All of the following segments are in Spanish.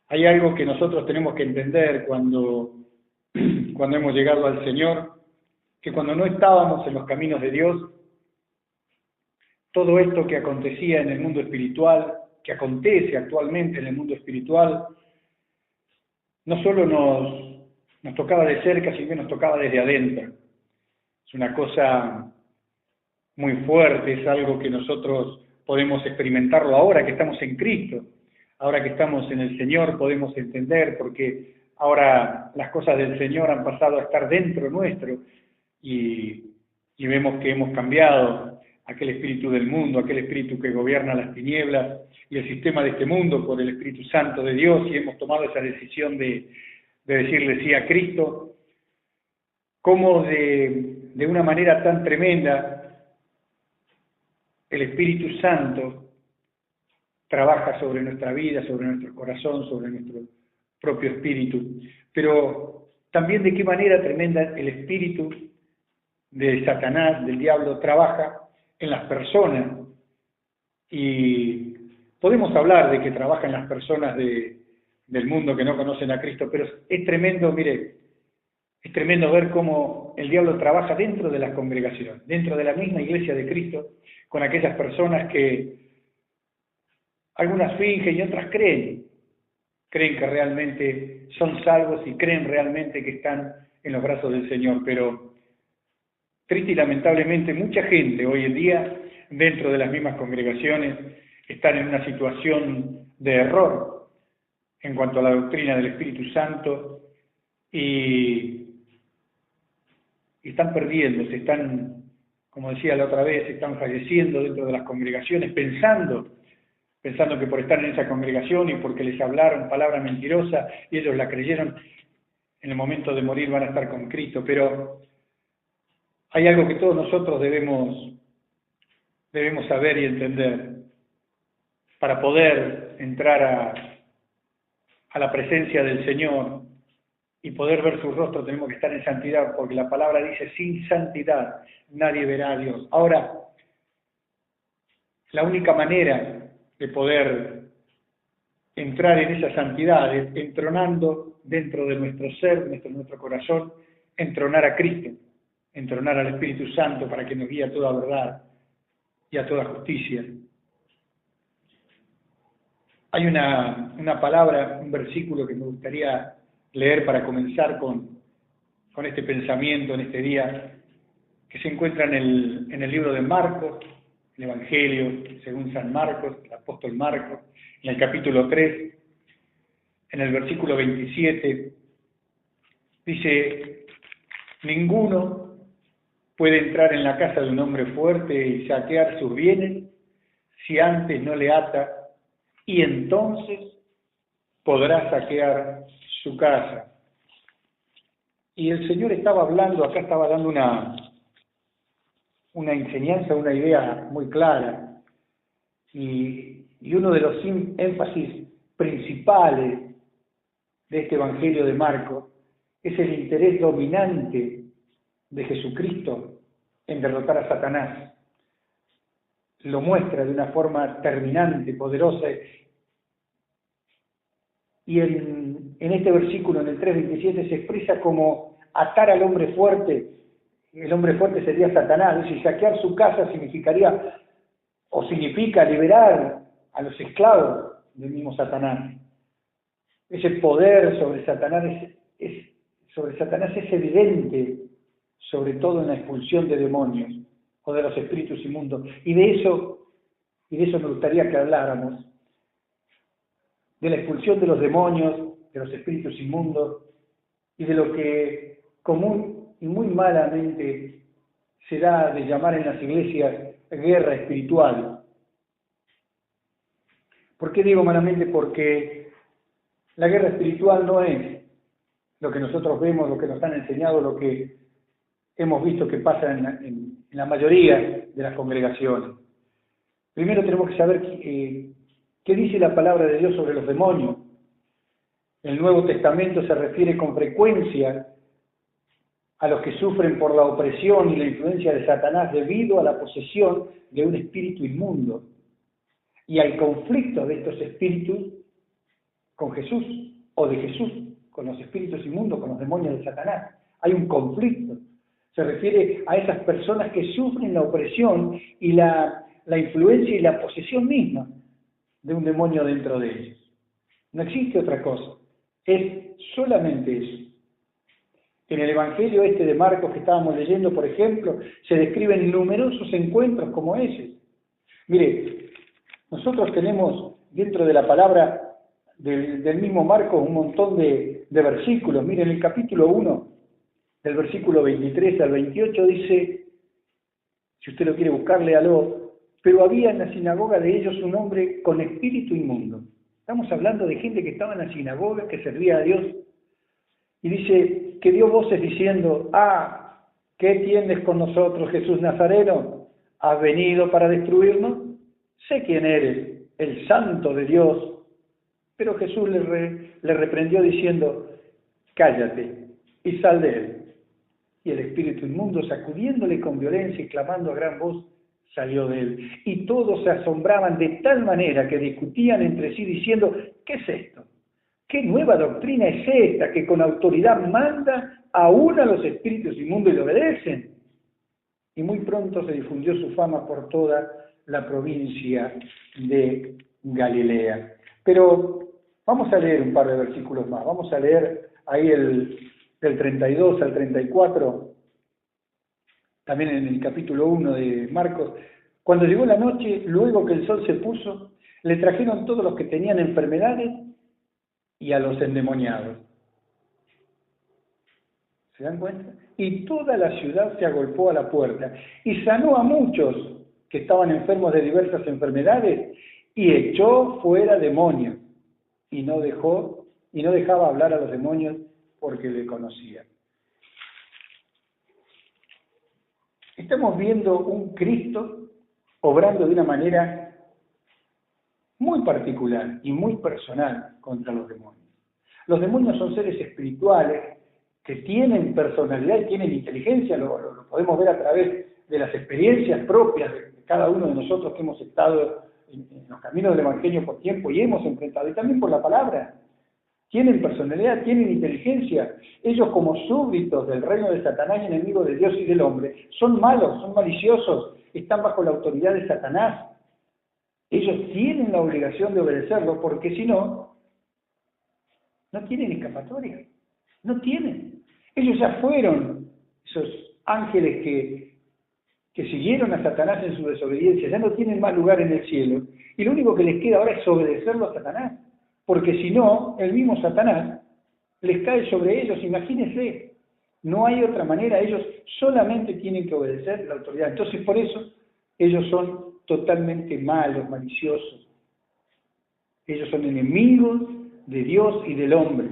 Hay algo que nosotros tenemos que entender cuando hemos llegado al Señor, que cuando no estábamos en los caminos de Dios, todo esto que acontecía en el mundo espiritual, que acontece actualmente en el mundo espiritual, no solo nos tocaba de cerca, sino que nos tocaba desde adentro. Es una cosa muy fuerte, es algo que nosotros podemos experimentarlo ahora que estamos en Cristo, ahora que estamos en el Señor podemos entender, porque ahora las cosas del Señor han pasado a estar dentro nuestro y vemos que hemos cambiado aquel espíritu del mundo, aquel espíritu que gobierna las tinieblas y el sistema de este mundo por el Espíritu Santo de Dios, y hemos tomado esa decisión de decirle sí a Cristo. Cómo de una manera tan tremenda el Espíritu Santo trabaja sobre nuestra vida, sobre nuestro corazón, sobre nuestro propio espíritu, pero también de qué manera tremenda el espíritu de Satanás, del diablo, trabaja en las personas. Y podemos hablar de que trabaja en las personas del mundo que no conocen a Cristo, pero es tremendo, mire, es tremendo ver cómo el diablo trabaja dentro de las congregaciones, dentro de la misma iglesia de Cristo, con aquellas personas que algunas fingen y otras creen que realmente son salvos y creen realmente que están en los brazos del Señor, pero triste y lamentablemente mucha gente hoy en día dentro de las mismas congregaciones están en una situación de error en cuanto a la doctrina del Espíritu Santo y están perdiéndose, están, como decía la otra vez, están falleciendo dentro de las congregaciones pensando que por estar en esa congregación y porque les hablaron palabra mentirosa y ellos la creyeron, en el momento de morir van a estar con Cristo. Pero hay algo que todos nosotros debemos saber y entender. Para poder entrar a la presencia del Señor y poder ver su rostro tenemos que estar en santidad, porque la palabra dice, sin santidad nadie verá a Dios. Ahora, la única manera de poder entrar en esa santidad es entronando dentro de nuestro ser, nuestro corazón, entronar a Cristo, entronar al Espíritu Santo para que nos guíe a toda verdad y a toda justicia. Hay una palabra, un versículo que me gustaría leer para comenzar con este pensamiento en este día, que se encuentra en el libro de Marcos, el Evangelio según San Marcos, el apóstol Marcos, en el capítulo 3, en el versículo 27, dice, ninguno puede entrar en la casa de un hombre fuerte y saquear sus bienes si antes no le ata, y entonces podrá saquear su casa. Y el Señor estaba hablando, acá estaba dando una enseñanza, una idea muy clara, y uno de los énfasis principales de este Evangelio de Marcos es el interés dominante de Jesucristo en derrotar a Satanás. Lo muestra de una forma terminante, poderosa, y en este versículo, en el 3:27, se expresa como atar al hombre fuerte. El hombre fuerte sería Satanás, y saquear su casa significaría, o significa liberar a los esclavos del mismo Satanás. Ese poder sobre Satanás es evidente, sobre todo en la expulsión de demonios o de los espíritus inmundos. Y de eso me gustaría que habláramos, de la expulsión de los demonios, de los espíritus inmundos, y de lo que común y muy malamente se da de llamar en las iglesias guerra espiritual. ¿Por qué digo malamente? Porque la guerra espiritual no es lo que nosotros vemos, lo que nos han enseñado, lo que hemos visto que pasa en la mayoría de las congregaciones. Primero tenemos que saber qué dice la palabra de Dios sobre los demonios. El Nuevo Testamento se refiere con frecuencia a los que sufren por la opresión y la influencia de Satanás debido a la posesión de un espíritu inmundo y al conflicto de estos espíritus con Jesús, o de Jesús con los espíritus inmundos, con los demonios de Satanás. Hay un conflicto. Se refiere a esas personas que sufren la opresión y la influencia y la posesión misma de un demonio dentro de ellos. No existe otra cosa. Es solamente eso. En el Evangelio de Marcos que estábamos leyendo, por ejemplo, se describen numerosos encuentros como ese. Mire, nosotros tenemos dentro de la palabra del mismo Marcos un montón de versículos. Mire, en el capítulo 1, del versículo 23 al 28 dice, si usted lo quiere buscar, léalo, pero había en la sinagoga de ellos un hombre con espíritu inmundo. Estamos hablando de gente que estaba en la sinagoga, que servía a Dios. Y dice que dio voces diciendo, ¿qué tienes con nosotros, Jesús Nazareno? ¿Has venido para destruirnos? Sé quién eres, el Santo de Dios. Pero Jesús le reprendió diciendo, cállate y sal de él. Y el espíritu inmundo, sacudiéndole con violencia y clamando a gran voz, salió de él. Y todos se asombraban de tal manera que discutían entre sí diciendo, ¿qué es esto? ¿Qué nueva doctrina es esta que con autoridad manda aún a los espíritus inmundos y le obedecen? Y muy pronto se difundió su fama por toda la provincia de Galilea. Pero vamos a leer un par de versículos más. Vamos a leer ahí del 32 al 34, también en el capítulo 1 de Marcos. Cuando llegó la noche, luego que el sol se puso, le trajeron todos los que tenían enfermedades y a los endemoniados. ¿Se dan cuenta? Y toda la ciudad se agolpó a la puerta y sanó a muchos que estaban enfermos de diversas enfermedades y echó fuera demonios y no dejaba hablar a los demonios porque le conocían. Estamos viendo un Cristo obrando de una manera muy particular y muy personal contra los demonios. Los demonios son seres espirituales que tienen personalidad y tienen inteligencia, lo podemos ver a través de las experiencias propias de cada uno de nosotros que hemos estado en los caminos del Evangelio por tiempo y hemos enfrentado, y también por la palabra. Tienen personalidad, tienen inteligencia. Ellos, como súbditos del reino de Satanás y enemigos de Dios y del hombre, son malos, son maliciosos, están bajo la autoridad de Satanás. Ellos tienen la obligación de obedecerlo, porque si no, no tienen escapatoria. No tienen. Ellos ya fueron esos ángeles que siguieron a Satanás en su desobediencia, ya no tienen más lugar en el cielo. Y lo único que les queda ahora es obedecerlo a Satanás. Porque si no, el mismo Satanás les cae sobre ellos. Imagínense, no hay otra manera. Ellos solamente tienen que obedecer la autoridad. Entonces, por eso, ellos son totalmente malos, maliciosos. Ellos son enemigos de Dios y del hombre.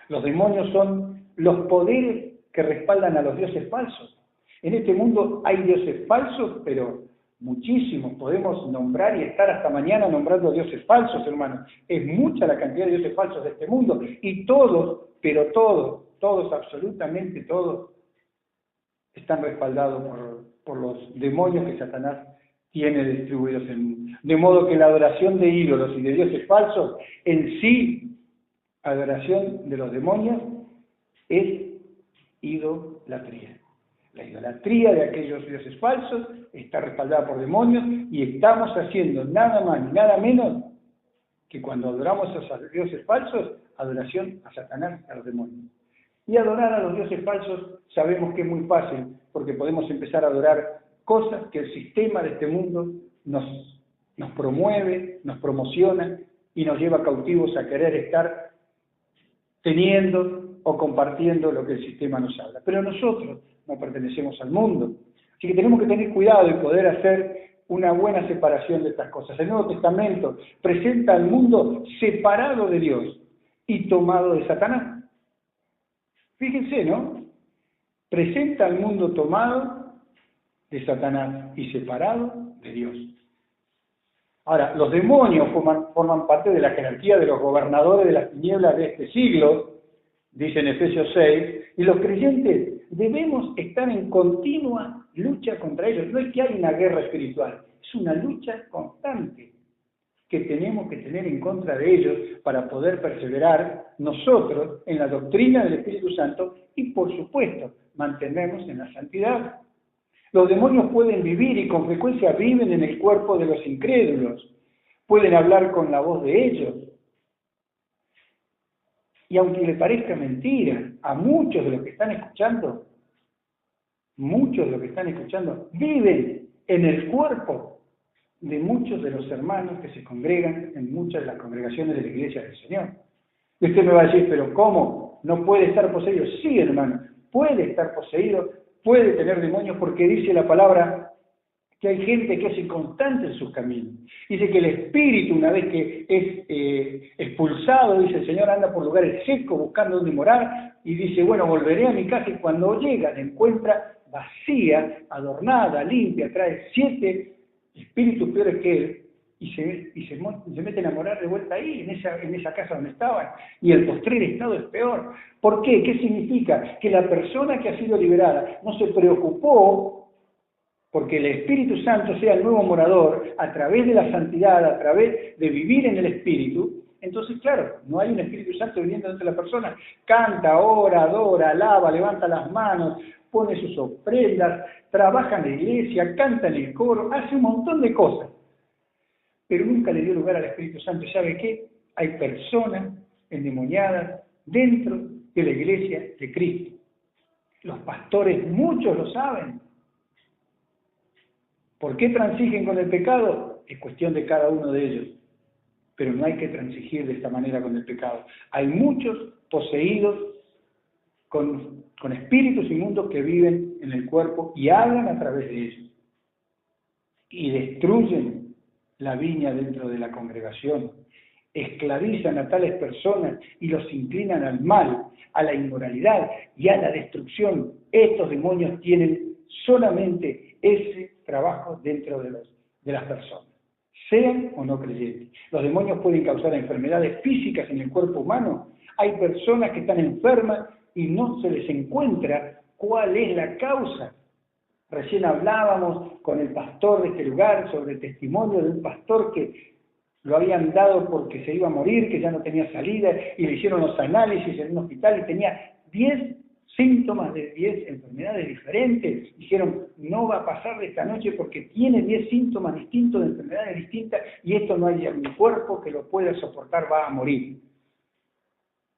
Los demonios son los poderes que respaldan a los dioses falsos. En este mundo hay dioses falsos, pero muchísimos. Podemos nombrar y estar hasta mañana nombrando dioses falsos, hermanos. Es mucha la cantidad de dioses falsos de este mundo. Y todos, pero todos, absolutamente todos, están respaldados por los demonios que Satanás tiene distribuidos en el mundo. De modo que la adoración de ídolos y de dioses falsos, en sí, adoración de los demonios, es idolatría. La idolatría de aquellos dioses falsos está respaldada por demonios y estamos haciendo nada más ni nada menos que cuando adoramos a esos dioses falsos, adoración a Satanás y a los demonios. Y adorar a los dioses falsos sabemos que es muy fácil, porque podemos empezar a adorar cosas que el sistema de este mundo nos promueve, nos promociona y nos lleva cautivos a querer estar teniendo o compartiendo lo que el sistema nos habla. Pero nosotros no pertenecemos al mundo. Así que tenemos que tener cuidado y poder hacer una buena separación de estas cosas. El Nuevo Testamento presenta al mundo separado de Dios y tomado de Satanás. Fíjense, ¿no? Presenta al mundo tomado de Satanás y separado de Dios. Ahora, los demonios forman parte de la jerarquía de los gobernadores de las tinieblas de este siglo, dice en Efesios 6, y los creyentes debemos estar en continua lucha contra ellos. No es que hay una guerra espiritual, es una lucha constante. que tenemos que tener en contra de ellos para poder perseverar nosotros en la doctrina del Espíritu Santo y, por supuesto, mantenernos en la santidad. Los demonios pueden vivir y con frecuencia viven en el cuerpo de los incrédulos. Pueden hablar con la voz de ellos. Y aunque le parezca mentira, a muchos de los que están escuchando, viven en el cuerpo de muchos de los hermanos que se congregan en muchas de las congregaciones de la Iglesia del Señor. Y usted me va a decir, ¿pero cómo? ¿No puede estar poseído? Sí, hermano, puede estar poseído, puede tener demonios, porque dice la palabra que hay gente que es inconstante en sus caminos. Dice que el espíritu, una vez que es expulsado, dice el Señor, anda por lugares secos buscando donde morar, y dice, bueno, volveré a mi casa, y cuando llega la encuentra vacía, adornada, limpia, trae 7 espíritus peores que él, y se meten a morar de vuelta ahí, en esa casa donde estaban, y el postrer estado es peor. ¿Por qué? ¿Qué significa? Que la persona que ha sido liberada no se preocupó porque el Espíritu Santo sea el nuevo morador a través de la santidad, a través de vivir en el Espíritu. Entonces, claro, no hay un Espíritu Santo viviendo dentro de la persona. Canta, ora, adora, alaba, levanta las manos, pone sus ofrendas, trabaja en la iglesia, canta en el coro, hace un montón de cosas. Pero nunca le dio lugar al Espíritu Santo. ¿Sabe qué? Hay personas endemoniadas dentro de la iglesia de Cristo. Los pastores, muchos lo saben. ¿Por qué transigen con el pecado? Es cuestión de cada uno de ellos. Pero no hay que transigir de esta manera con el pecado. Hay muchos poseídos con espíritus inmundos que viven en el cuerpo y hablan a través de ellos. Y destruyen la viña dentro de la congregación. Esclavizan a tales personas y los inclinan al mal, a la inmoralidad y a la destrucción. Estos demonios tienen solamente ese trabajo dentro de las personas, sean o no creyentes. Los demonios pueden causar enfermedades físicas en el cuerpo humano. Hay personas que están enfermas y no se les encuentra cuál es la causa. Recién hablábamos con el pastor de este lugar sobre el testimonio de un pastor que lo habían dado porque se iba a morir, que ya no tenía salida, y le hicieron los análisis en un hospital y tenía 10 síntomas de 10 enfermedades diferentes. Dijeron, no va a pasar de esta noche porque tiene 10 síntomas distintos de enfermedades distintas y esto no hay en mi cuerpo que lo pueda soportar, va a morir.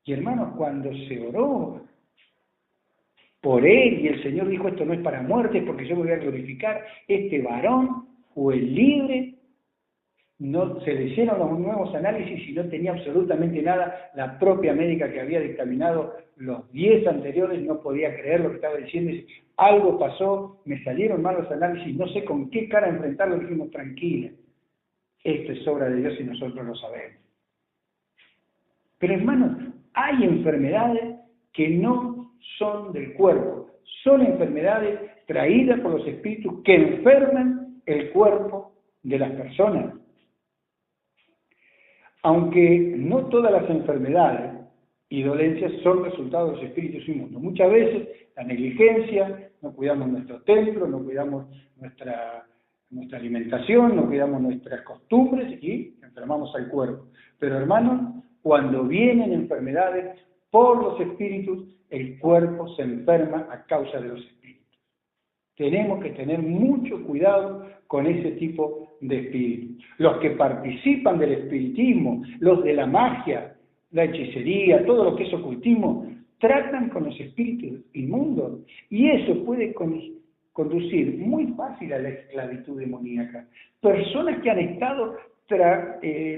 Y hermanos, cuando se oró por él y el Señor dijo, esto no es para muerte porque yo me voy a glorificar, este varón fue libre. No se le hicieron los nuevos análisis y no tenía absolutamente nada. La propia médica que había dictaminado los 10 anteriores no podía creer lo que estaba diciendo. Dice, algo pasó, me salieron mal los análisis, no sé con qué cara enfrentarlo. Dijimos, tranquila, esto es obra de Dios y nosotros lo sabemos. Pero hermanos, hay enfermedades que no son del cuerpo, son enfermedades traídas por los espíritus que enferman el cuerpo de las personas. Aunque no todas las enfermedades y dolencias son resultado de los espíritus inmundos. Muchas veces la negligencia, no cuidamos nuestro templo, no cuidamos nuestra alimentación, no cuidamos nuestras costumbres y enfermamos al cuerpo. Pero hermanos, cuando vienen enfermedades por los espíritus, el cuerpo se enferma a causa de los espíritus. Tenemos que tener mucho cuidado con ese tipo de espíritus. Los que participan del espiritismo, los de la magia, la hechicería, todo lo que es ocultismo, tratan con los espíritus inmundos. Y eso puede conducir muy fácil a la esclavitud demoníaca. Personas que han estado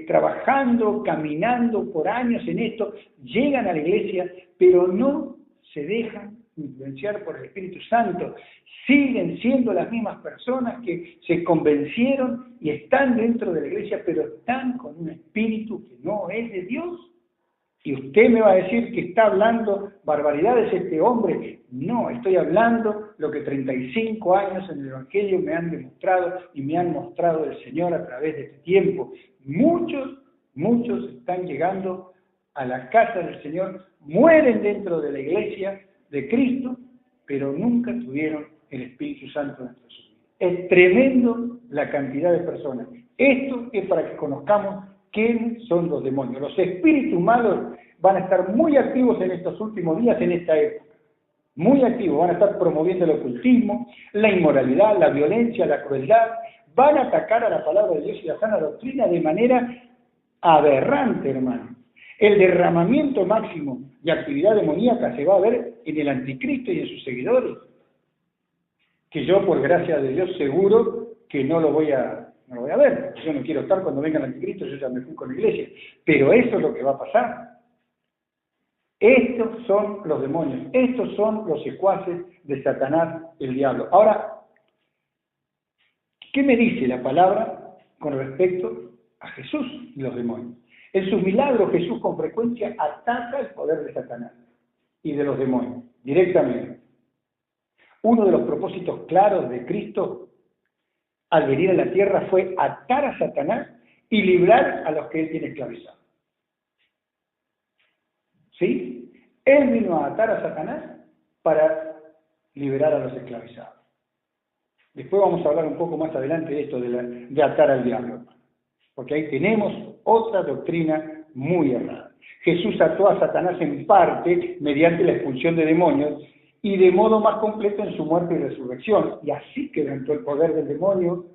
trabajando, caminando por años en esto, llegan a la iglesia, pero no se dejan influenciar por el Espíritu Santo, siguen siendo las mismas personas que se convencieron y están dentro de la iglesia, pero están con un espíritu que no es de Dios. Y usted me va a decir que está hablando barbaridades este hombre. No, estoy hablando lo que 35 años en el Evangelio me han demostrado y me han mostrado el Señor a través de este tiempo. Muchos están llegando a la casa del Señor, mueren dentro de la iglesia de Cristo, pero nunca tuvieron el Espíritu Santo dentro de su vida. Es tremendo la cantidad de personas. Esto es para que conozcamos quiénes son los demonios. Los espíritus malos van a estar muy activos en estos últimos días, en esta época. Muy activos, van a estar promoviendo el ocultismo, la inmoralidad, la violencia, la crueldad. Van a atacar a la palabra de Dios y la sana doctrina de manera aberrante, hermano. El derramamiento máximo de actividad demoníaca se va a ver en el anticristo y en sus seguidores. Que yo, por gracia de Dios, seguro que no lo voy a ver. Yo no quiero estar cuando venga el anticristo, yo ya me fui con la iglesia. Pero eso es lo que va a pasar. Estos son los demonios, estos son los secuaces de Satanás, el diablo. Ahora, ¿qué me dice la palabra con respecto a Jesús y los demonios? En sus milagros Jesús con frecuencia ataca el poder de Satanás y de los demonios, directamente. Uno de los propósitos claros de Cristo al venir a la tierra fue atar a Satanás y librar a los que él tiene esclavizados. ¿Sí? Él vino a atar a Satanás para liberar a los esclavizados. Después vamos a hablar un poco más adelante de esto de atar al diablo, porque ahí tenemos otra doctrina muy errada. Jesús ató a Satanás en parte mediante la expulsión de demonios y de modo más completo en su muerte y resurrección, y así quebrantó el poder del demonio,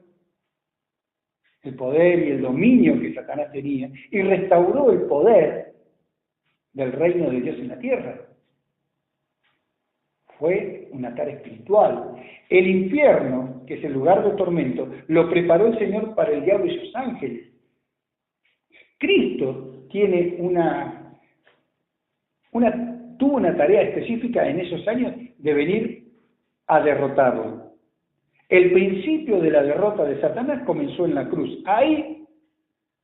el poder y el dominio que Satanás tenía, y restauró el poder del reino de Dios en la tierra. Fue un atar espiritual. El infierno, que es el lugar de tormento, lo preparó el Señor para el diablo y sus ángeles. Cristo tiene tuvo una tarea específica en esos años de venir a derrotarlo. El principio de la derrota de Satanás comenzó en la cruz. Ahí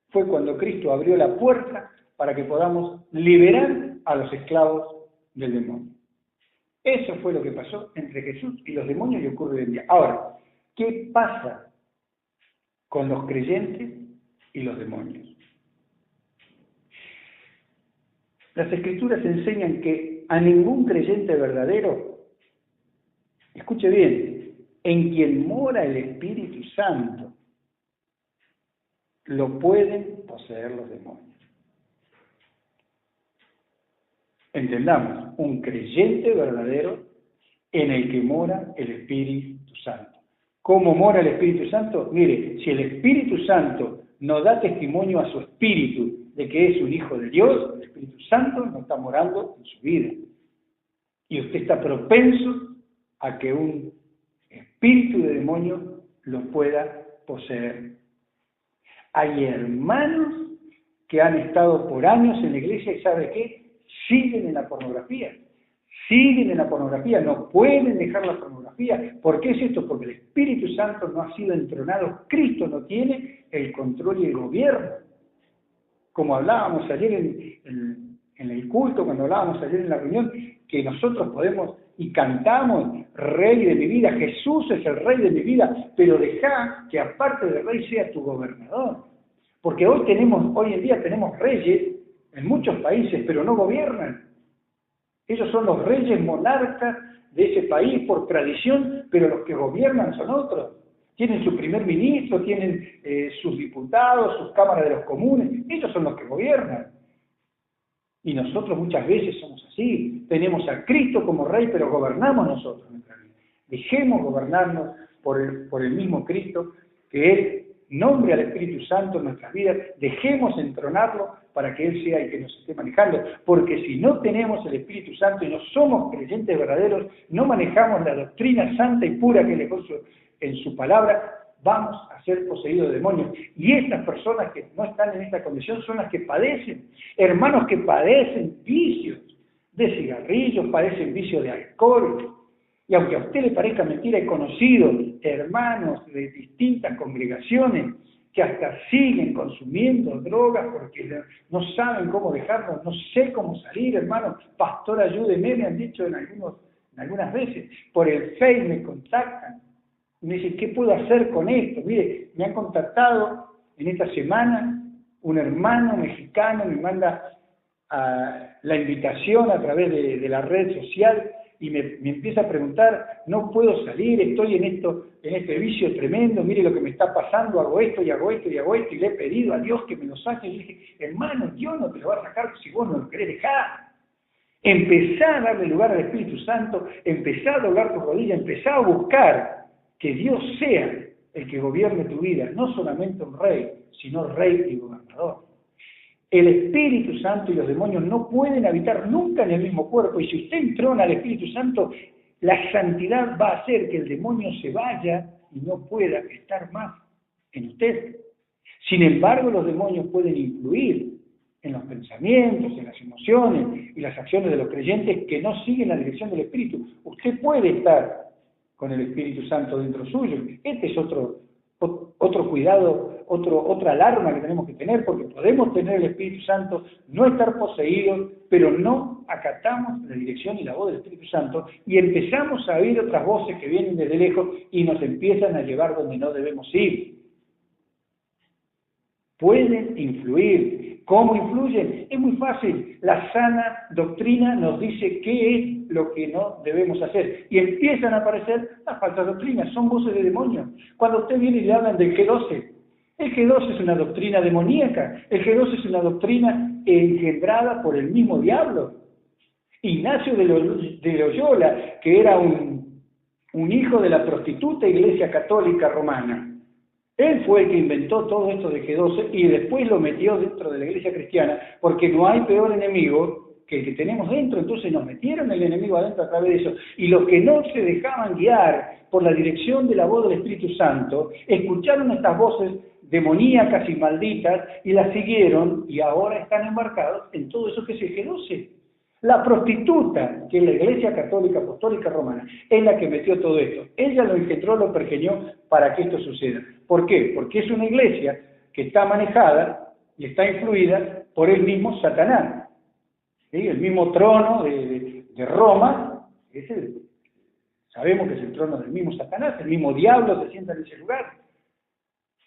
fue cuando Cristo abrió la puerta para que podamos liberar a los esclavos del demonio. Eso fue lo que pasó entre Jesús y los demonios y ocurre hoy en día. Ahora, ¿qué pasa con los creyentes y los demonios? Las Escrituras enseñan que a ningún creyente verdadero, escuche bien, en quien mora el Espíritu Santo, lo pueden poseer los demonios. Entendamos, un creyente verdadero en el que mora el Espíritu Santo. ¿Cómo mora el Espíritu Santo? Mire, si el Espíritu Santo no da testimonio a su espíritu de que es un hijo de Dios, el Espíritu Santo no está morando en su vida. Y usted está propenso a que un espíritu de demonio lo pueda poseer. Hay hermanos que han estado por años en la iglesia y ¿sabe qué? Siguen en la pornografía. Siguen en la pornografía, no pueden dejar la pornografía. ¿Por qué es esto? Porque el Espíritu Santo no ha sido entronado. Cristo no tiene el control y el gobierno. Como hablábamos ayer en el culto, cuando hablábamos ayer en la reunión, que nosotros podemos y cantamos, Rey de mi vida, Jesús es el Rey de mi vida, pero deja que aparte de Rey sea tu gobernador. Porque hoy en día tenemos reyes en muchos países, pero no gobiernan. Ellos son los reyes monarcas de ese país por tradición, pero los que gobiernan son otros. Tienen su primer ministro, tienen sus diputados, sus cámaras de los comunes, ellos son los que gobiernan. Y nosotros muchas veces somos así, tenemos a Cristo como Rey, pero gobernamos nosotros nuestra vida. Dejemos gobernarnos por el mismo Cristo, que Él nombre al Espíritu Santo en nuestras vidas, dejemos entronarlo para que Él sea el que nos esté manejando, porque si no tenemos el Espíritu Santo y no somos creyentes verdaderos, no manejamos la doctrina santa y pura que Él dejó en su palabra, vamos a ser poseídos de demonios. Y estas personas que no están en esta condición son las que padecen, hermanos que padecen vicios de cigarrillos, padecen vicios de alcohol. Y aunque a usted le parezca mentira, he conocido hermanos de distintas congregaciones que hasta siguen consumiendo drogas porque no saben cómo dejarlo, no sé cómo salir, hermano, pastor, ayúdeme, me han dicho en algunas veces, por el Face me contactan, y me dicen, ¿qué puedo hacer con esto? Mire, me han contactado en esta semana un hermano mexicano, me manda la invitación a través de la red social y me empieza a preguntar, no puedo salir, estoy en este vicio tremendo, mire lo que me está pasando, hago esto y hago esto y hago esto, y le he pedido a Dios que me lo saque, y le dije, hermano, Dios no te lo va a sacar si vos no lo querés dejar. Empezá a darle lugar al Espíritu Santo, empezá a doblar tus rodillas, empezá a buscar que Dios sea el que gobierne tu vida, no solamente un rey, sino rey y gobernador. El Espíritu Santo y los demonios no pueden habitar nunca en el mismo cuerpo, y si usted entrona al Espíritu Santo, la santidad va a hacer que el demonio se vaya y no pueda estar más en usted. Sin embargo, los demonios pueden influir en los pensamientos, en las emociones y las acciones de los creyentes que no siguen la dirección del Espíritu. Usted puede estar con el Espíritu Santo dentro suyo. Este es otro cuidado, otra alarma que tenemos que tener, porque podemos tener el Espíritu Santo, no estar poseídos, pero no acatamos la dirección y la voz del Espíritu Santo y empezamos a oír otras voces que vienen desde lejos y nos empiezan a llevar donde no debemos ir. Pueden influir. ¿Cómo influyen? Es muy fácil. La sana doctrina nos dice qué es lo que no debemos hacer. Y empiezan a aparecer las falsas doctrinas. Son voces de demonios. Cuando usted viene y le hablan del G12, el G12 es una doctrina demoníaca. El G12 es una doctrina engendrada por el mismo diablo. Ignacio de Loyola, que era un hijo de la prostituta Iglesia Católica Romana. Él fue el que inventó todo esto de G12 y después lo metió dentro de la iglesia cristiana, porque no hay peor enemigo que el que tenemos dentro. Entonces nos metieron el enemigo adentro a través de eso. Y los que no se dejaban guiar por la dirección de la voz del Espíritu Santo, escucharon estas voces demoníacas y malditas y las siguieron y ahora están embarcados en todo eso que es el G12. La prostituta, que es la Iglesia Católica Apostólica Romana, es la que metió todo esto. Ella lo engendró, lo pergeñó para que esto suceda. ¿Por qué? Porque es una iglesia que está manejada y está influida por el mismo Satanás. ¿Sí? El mismo trono de Roma, sabemos que es el trono del mismo Satanás, el mismo diablo se sienta en ese lugar.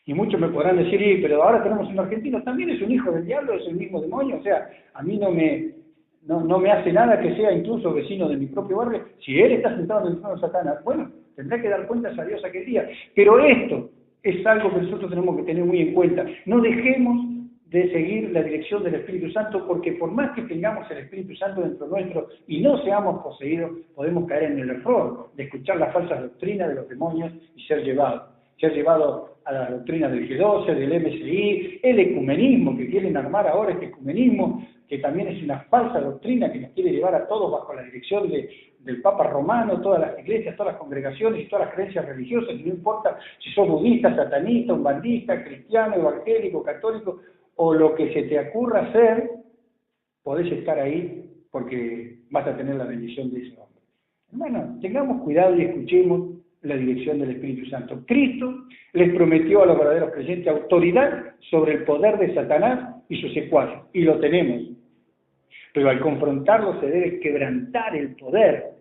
Y muchos me podrán decir, pero ahora tenemos un argentino, también es un hijo del diablo, es el mismo demonio, o sea, a mí no me hace nada que sea incluso vecino de mi propio barrio. Si él está sentado en el trono de Satanás, bueno, tendrá que dar cuentas a Dios aquel día. Pero esto es algo que nosotros tenemos que tener muy en cuenta. No dejemos de seguir la dirección del Espíritu Santo, porque por más que tengamos el Espíritu Santo dentro nuestro y no seamos poseídos, podemos caer en el error de escuchar las falsas doctrinas de los demonios y ser llevados a la doctrina del G12, del MSI, el ecumenismo, que quieren armar ahora este ecumenismo, que también es una falsa doctrina que nos quiere llevar a todos bajo la dirección del Papa Romano, todas las iglesias, todas las congregaciones y todas las creencias religiosas, y no importa si sos budista, satanista, umbandista, cristiano, evangélico, católico, o lo que se te ocurra hacer, podés estar ahí porque vas a tener la bendición de ese hombre. Hermano, tengamos cuidado y escuchemos la dirección del Espíritu Santo. Cristo les prometió a los verdaderos creyentes autoridad sobre el poder de Satanás y sus secuaces, y lo tenemos. Pero al confrontarlo se debe quebrantar el poder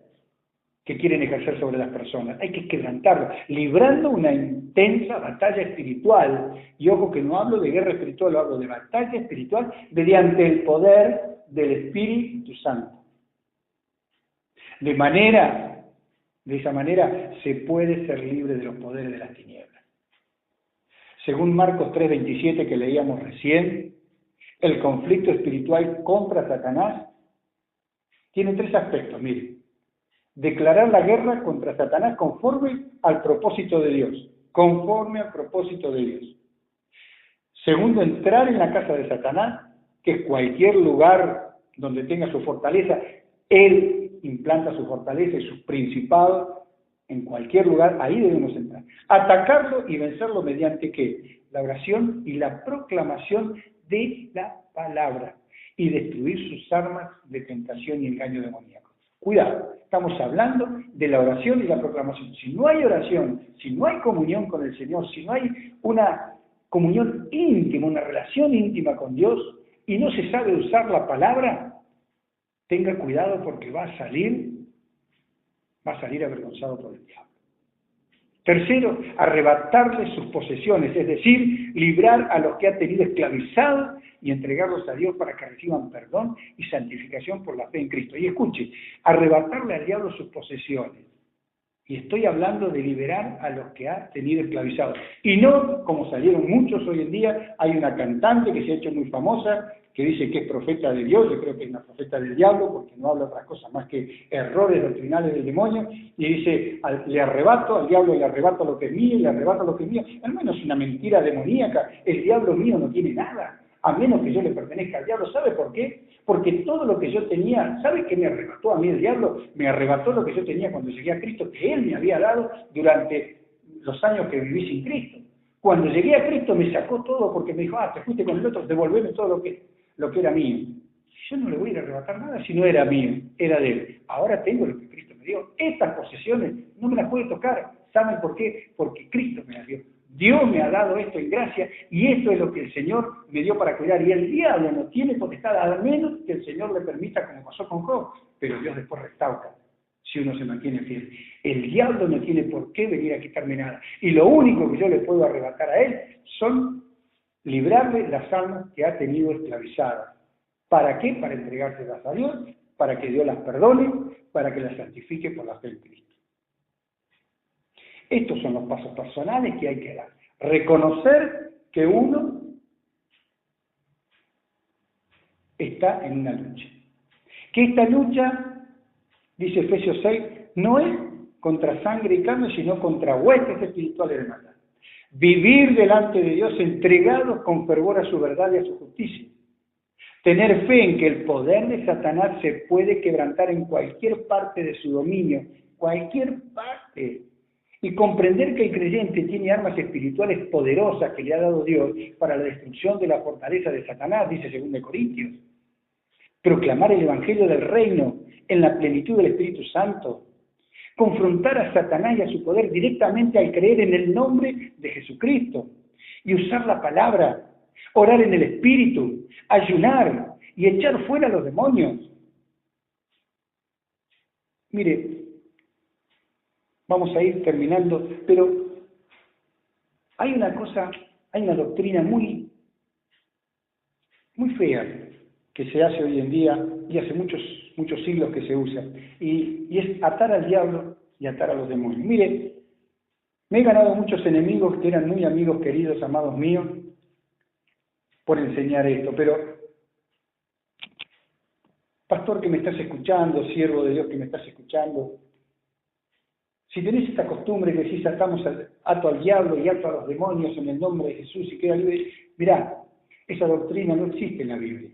que quieren ejercer sobre las personas. Hay que quebrantarlo, librando una intensa batalla espiritual. Y ojo que no hablo de guerra espiritual, hablo de batalla espiritual mediante el poder del Espíritu Santo. De esa manera se puede ser libre de los poderes de las tinieblas. Según Marcos 3:27 que leíamos recién, el conflicto espiritual contra Satanás tiene 3 aspectos, miren. Declarar la guerra contra Satanás conforme al propósito de Dios. Conforme al propósito de Dios. Segundo, entrar en la casa de Satanás, que es cualquier lugar donde tenga su fortaleza. Él implanta su fortaleza y sus principados en cualquier lugar, ahí debemos entrar. Atacarlo y vencerlo mediante ¿qué? La oración y la proclamación de la palabra y destruir sus armas de tentación y engaño demoníaco. Cuidado, estamos hablando de la oración y la proclamación. Si no hay oración, si no hay comunión con el Señor, si no hay una comunión íntima, una relación íntima con Dios, y no se sabe usar la palabra, tenga cuidado porque va a salir avergonzado por el diablo. Tercero, arrebatarles sus posesiones, es decir, librar a los que ha tenido esclavizados y entregarlos a Dios para que reciban perdón y santificación por la fe en Cristo. Y escuche, arrebatarle al diablo sus posesiones. Y estoy hablando de liberar a los que ha tenido esclavizados. Y no, como salieron muchos hoy en día, hay una cantante que se ha hecho muy famosa, que dice que es profeta de Dios, yo creo que es una profeta del diablo, porque no habla otras cosas más que errores doctrinales del demonio, y dice, le arrebato, al diablo le arrebato lo que es mío, le arrebato lo que es mío. Hermano, es una mentira demoníaca, el diablo mío no tiene nada, a menos que yo le pertenezca al diablo. ¿Sabe por qué? Porque todo lo que yo tenía, ¿sabe qué me arrebató a mí el diablo? Me arrebató lo que yo tenía cuando llegué a Cristo, que Él me había dado durante los años que viví sin Cristo. Cuando llegué a Cristo me sacó todo porque me dijo, te fuiste con el otro, devolveme todo lo que era mío. Yo no le voy a ir a arrebatar nada si no era mío, era de Él. Ahora tengo lo que Cristo me dio. Estas posesiones no me las puede tocar. ¿Saben por qué? Porque Cristo me las dio. Dios me ha dado esto en gracia y esto es lo que el Señor me dio para cuidar. Y el diablo no tiene potestad, al menos que el Señor le permita, como pasó con Job. Pero Dios después restaura, si uno se mantiene fiel. El diablo no tiene por qué venir a quitarme nada. Y lo único que yo le puedo arrebatar a él son librarle las almas que ha tenido esclavizadas. ¿Para qué? Para entregárselas a Dios, para que Dios las perdone, para que las santifique por la fe en Cristo. Estos son los pasos personales que hay que dar. Reconocer que uno está en una lucha. Que esta lucha, dice Efesios 6, no es contra sangre y carne, sino contra huestes espirituales de maldad. Vivir delante de Dios entregados con fervor a su verdad y a su justicia. Tener fe en que el poder de Satanás se puede quebrantar en cualquier parte de su dominio, cualquier parte. Y comprender que el creyente tiene armas espirituales poderosas que le ha dado Dios para la destrucción de la fortaleza de Satanás, dice 2 Corintios. Proclamar el Evangelio del Reino en la plenitud del Espíritu Santo. Confrontar a Satanás y a su poder directamente al creer en el nombre de Jesucristo. Y usar la palabra, orar en el Espíritu, ayunar y echar fuera a los demonios. Mire, vamos a ir terminando, pero hay una cosa, hay una doctrina muy fea que se hace hoy en día y hace muchos siglos que se usa, y es atar al diablo y atar a los demonios. Mire, me he ganado muchos enemigos que eran muy amigos, queridos, amados míos, por enseñar esto, pero pastor que me estás escuchando, siervo de Dios que me estás escuchando, si tenés esta costumbre que decís ato al diablo y ato a los demonios en el nombre de Jesús y queda libre, mirá, esa doctrina no existe en la Biblia.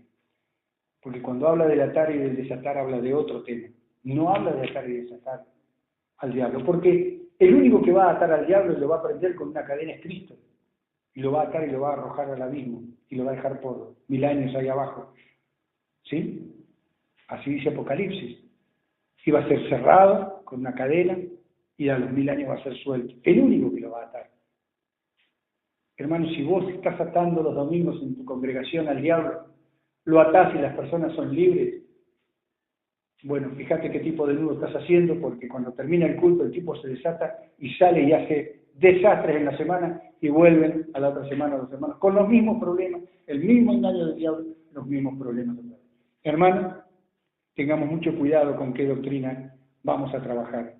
Porque cuando habla del atar y del desatar habla de otro tema. No habla de atar y desatar al diablo. Porque el único que va a atar al diablo y lo va a prender con una cadena es Cristo. Y lo va a atar y lo va a arrojar al abismo. Y lo va a dejar por 1000 años ahí abajo. ¿Sí? Así dice Apocalipsis. Y va a ser cerrado con una cadena y a los 1000 años va a ser suelto. El único que lo va a atar. Hermano, si vos estás atando los domingos en tu congregación al diablo, lo atás y las personas son libres, bueno, fíjate qué tipo de nudo estás haciendo, porque cuando termina el culto el tipo se desata y sale y hace desastres en la semana y vuelven a la otra semana, 2 semanas, con los mismos problemas, el mismo engaño del diablo, los mismos problemas. Hermanos, tengamos mucho cuidado con qué doctrina vamos a trabajar.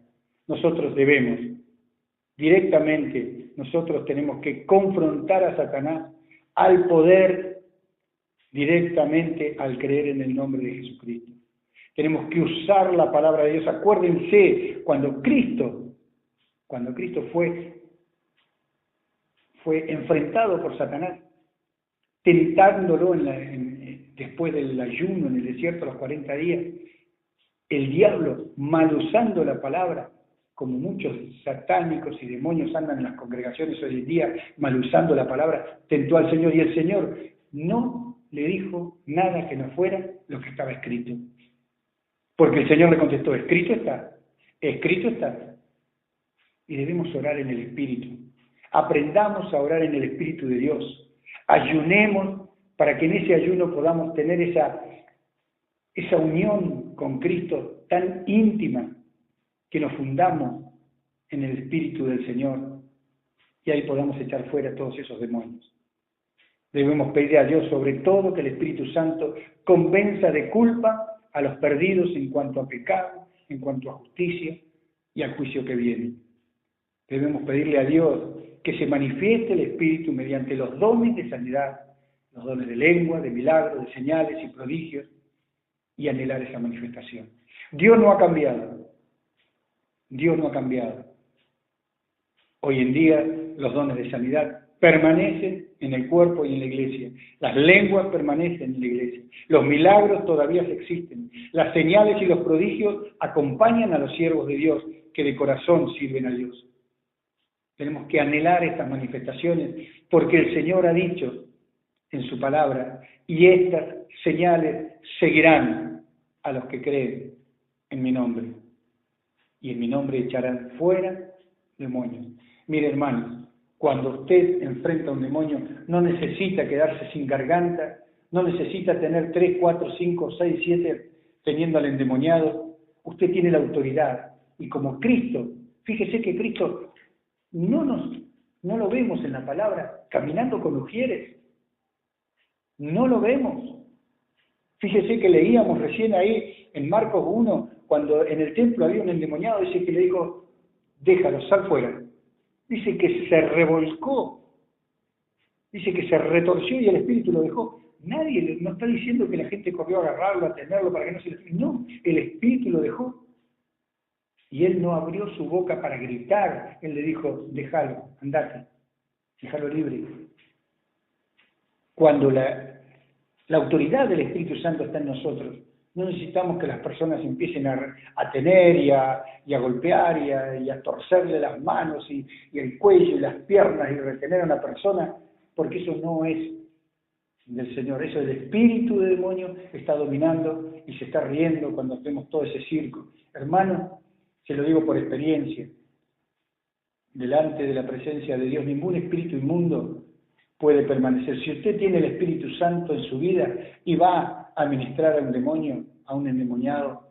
Nosotros debemos, directamente, nosotros tenemos que confrontar a Satanás, al poder, directamente al creer en el nombre de Jesucristo. Tenemos que usar la palabra de Dios. Acuérdense, cuando Cristo fue enfrentado por Satanás, tentándolo después del ayuno en el desierto los 40 días, el diablo, mal usando la palabra, como muchos satánicos y demonios andan en las congregaciones hoy en día, mal usando la palabra, tentó al Señor, y el Señor no le dijo nada que no fuera lo que estaba escrito. Porque el Señor le contestó, escrito está, escrito está. Y debemos orar en el Espíritu. Aprendamos a orar en el Espíritu de Dios. Ayunemos para que en ese ayuno podamos tener esa unión con Cristo tan íntima, que nos fundamos en el Espíritu del Señor y ahí podamos echar fuera todos esos demonios. Debemos pedir a Dios sobre todo que el Espíritu Santo convenza de culpa a los perdidos en cuanto a pecado, en cuanto a justicia y al juicio que viene. Debemos pedirle a Dios que se manifieste el Espíritu mediante los dones de sanidad, los dones de lengua, de milagros, de señales y prodigios, y anhelar esa manifestación. Dios no ha cambiado. Dios no ha cambiado. Hoy en día los dones de sanidad permanecen en el cuerpo y en la iglesia. Las lenguas permanecen en la iglesia. Los milagros todavía existen. Las señales y los prodigios acompañan a los siervos de Dios que de corazón sirven a Dios. Tenemos que anhelar estas manifestaciones porque el Señor ha dicho en su palabra, y estas señales seguirán a los que creen en mi nombre. Y en mi nombre echarán fuera demonios. Mire, hermanos, cuando usted enfrenta a un demonio, no necesita quedarse sin garganta, no necesita tener 3, 4, 5, 6, 7 teniendo al endemoniado. Usted tiene la autoridad. Y como Cristo, fíjese que Cristo no lo vemos en la palabra caminando con ujieres. No lo vemos. Fíjese que leíamos recién ahí en Marcos 1, cuando en el templo había un endemoniado, dice que le dijo, déjalo, sal fuera. Dice que se revolcó, dice que se retorció y el espíritu lo dejó. Nadie no está diciendo que la gente corrió a agarrarlo, a tenerlo para que no se le... No, el espíritu lo dejó. Y él no abrió su boca para gritar. Él le dijo, déjalo, andate, déjalo libre. Cuando la autoridad del Espíritu Santo está en nosotros, no necesitamos que las personas empiecen a tener y a golpear y a torcerle las manos y el cuello y las piernas y retener a una persona, porque eso no es del Señor. Eso el espíritu de demonio está dominando y se está riendo cuando hacemos todo ese circo. Hermano, se lo digo por experiencia, delante de la presencia de Dios, ningún espíritu inmundo puede permanecer. Si usted tiene el Espíritu Santo en su vida y va a ministrar a un demonio, a un endemoniado,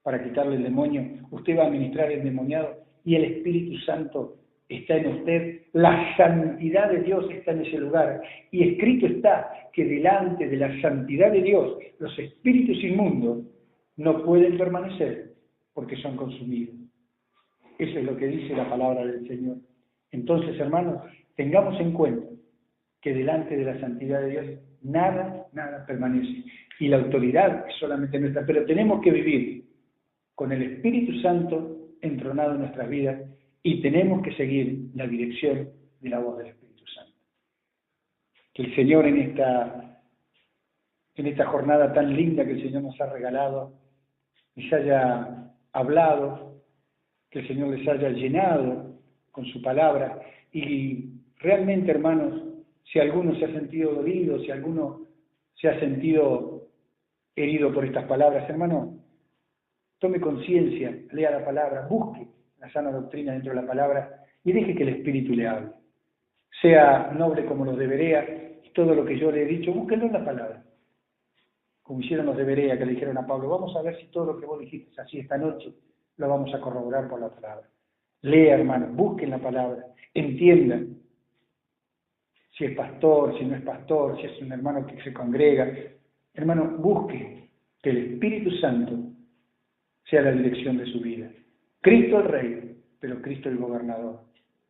para quitarle el demonio, usted va a ministrar al endemoniado y el Espíritu Santo está en usted, la santidad de Dios está en ese lugar. Y escrito está que delante de la santidad de Dios, los espíritus inmundos no pueden permanecer porque son consumidos. Eso es lo que dice la palabra del Señor. Entonces, hermanos, tengamos en cuenta que delante de la santidad de Dios nada permanece. Y la autoridad es solamente nuestra, pero tenemos que vivir con el Espíritu Santo entronado en nuestras vidas y tenemos que seguir la dirección de la voz del Espíritu Santo. Que el Señor en esta jornada tan linda que el Señor nos ha regalado, les haya hablado, que el Señor les haya llenado con su palabra y realmente, hermanos, si alguno se ha sentido dolido, si alguno se ha sentido herido por estas palabras, hermano, tome conciencia, lea la palabra, busque la sana doctrina dentro de la palabra y deje que el Espíritu le hable. Sea noble como los de Berea, y todo lo que yo le he dicho, búsquenlo en la palabra. Como hicieron los de Berea, que le dijeron a Pablo, vamos a ver si todo lo que vos dijiste es así esta noche, lo vamos a corroborar por la palabra. Lea, hermano, busquen la palabra, entiendan si es pastor, si no es pastor, si es un hermano que se congrega. Hermano, busque que el Espíritu Santo sea la dirección de su vida. Cristo el Rey, pero Cristo el Gobernador.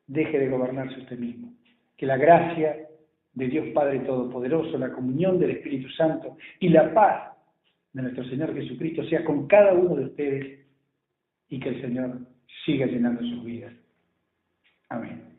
Deje de gobernarse usted mismo. Que la gracia de Dios Padre Todopoderoso, la comunión del Espíritu Santo y la paz de nuestro Señor Jesucristo sea con cada uno de ustedes y que el Señor siga llenando sus vidas. Amén.